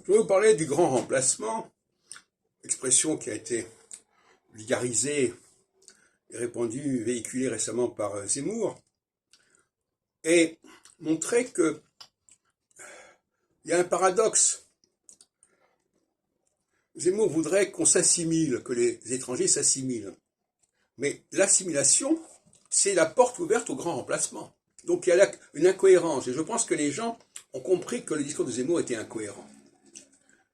Je vais vous parler du grand remplacement, expression qui a été vulgarisée et répandue, véhiculée récemment par Zemmour, et montrer que il y a un paradoxe. Zemmour voudrait qu'on s'assimile, que les étrangers s'assimilent. Mais l'assimilation, c'est la porte ouverte au grand remplacement. Donc il y a là une incohérence. Et je pense que les gens ont compris que le discours de Zemmour était incohérent.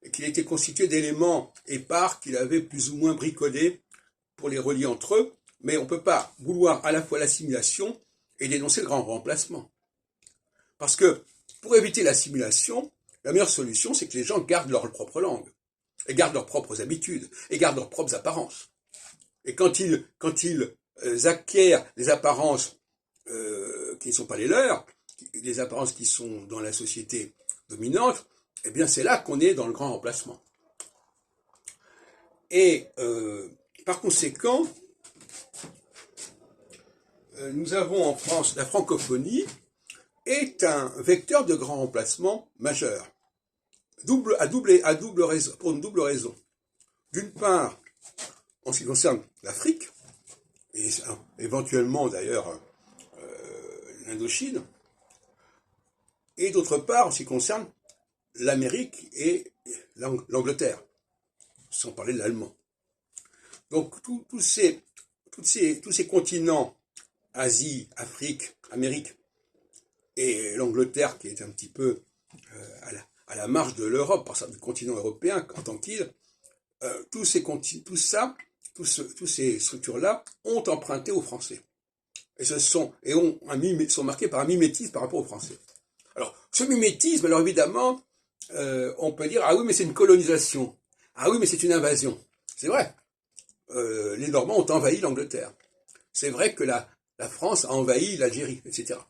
Et qu'il était constitué d'éléments épars qu'il avait plus ou moins bricolés pour les relier entre eux. Mais on ne peut pas vouloir à la fois l'assimilation et dénoncer le grand remplacement. Parce que pour éviter l'assimilation, la meilleure solution, c'est que les gens gardent leur propre langue, et gardent leurs propres habitudes, et gardent leurs propres apparences. Et quand ils acquièrent des apparences qui ne sont pas les leurs, des apparences qui sont dans la société dominante, eh bien c'est là qu'on est dans le grand remplacement. Et par conséquent, nous avons en France la francophonie est un vecteur de grand remplacement majeur, pour une double raison. D'une part, en ce qui concerne l'Afrique, et éventuellement d'ailleurs l'Indochine, et d'autre part, en ce qui concerne l'Amérique et l'Angleterre, sans parler de l'allemand. Donc tous ces continents, Asie, Afrique, Amérique, et l'Angleterre qui est un petit peu à la marge de l'Europe, par du continent européen en tant qu'il, toutes ces structures-là ont emprunté aux Français. Et sont marquées par un mimétisme par rapport aux Français. Alors, ce mimétisme, alors évidemment, on peut dire, ah oui, mais c'est une colonisation. Ah oui, mais c'est une invasion. C'est vrai. Les Normands ont envahi l'Angleterre. C'est vrai que la France a envahi l'Algérie, etc.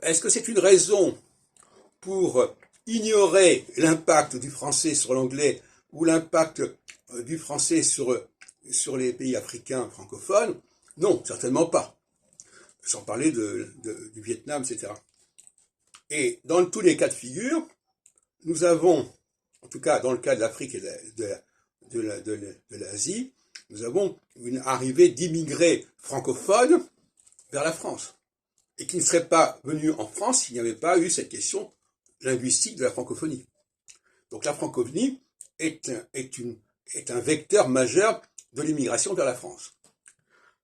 Est-ce que c'est une raison pour ignorer l'impact du français sur l'anglais ou l'impact du français sur les pays africains francophones? Non, certainement pas. Sans parler du Vietnam, etc. Et dans tous les cas de figure, nous avons, en tout cas dans le cas de l'Afrique et de l'Asie, nous avons une arrivée d'immigrés francophones vers la France, et qui ne seraient pas venus en France s'il n'y avait pas eu cette question linguistique de la francophonie. Donc la francophonie est un vecteur majeur de l'immigration vers la France.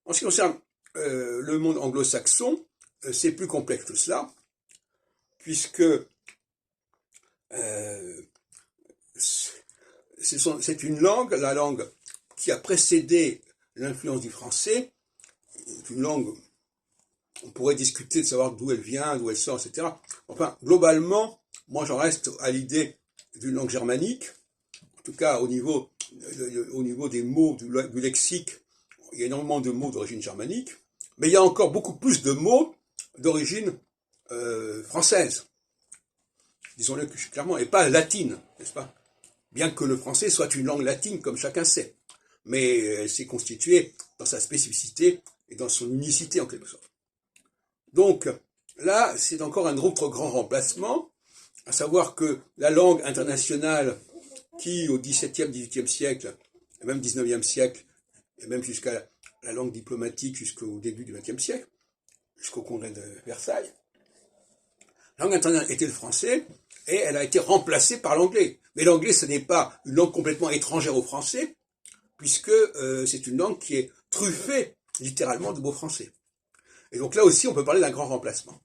En ce qui concerne le monde anglo-saxon, c'est plus complexe que cela, puisque c'est une langue, la langue qui a précédé l'influence du français, c'est une langue, on pourrait discuter de savoir d'où elle vient, d'où elle sort, etc. Enfin, globalement, moi j'en reste à l'idée d'une langue germanique, en tout cas au niveau des mots, du lexique, il y a énormément de mots d'origine germanique, mais il y a encore beaucoup plus de mots d'origine française, disons-le clairement, et pas latine, n'est-ce pas? Bien que le français soit une langue latine, comme chacun sait, mais elle s'est constituée dans sa spécificité et dans son unicité en quelque sorte. Donc là, c'est encore un autre grand remplacement, à savoir que la langue internationale qui, au XVIIe, XVIIIe siècle, et même XIXe siècle, et même jusqu'à la langue diplomatique jusqu'au début du XXe siècle, jusqu'au congrès de Versailles, la langue internationale était le français, et elle a été remplacée par l'anglais. Mais l'anglais, ce n'est pas une langue complètement étrangère au français, puisque c'est une langue qui est truffée, littéralement, de mots français. Et donc là aussi, on peut parler d'un grand remplacement.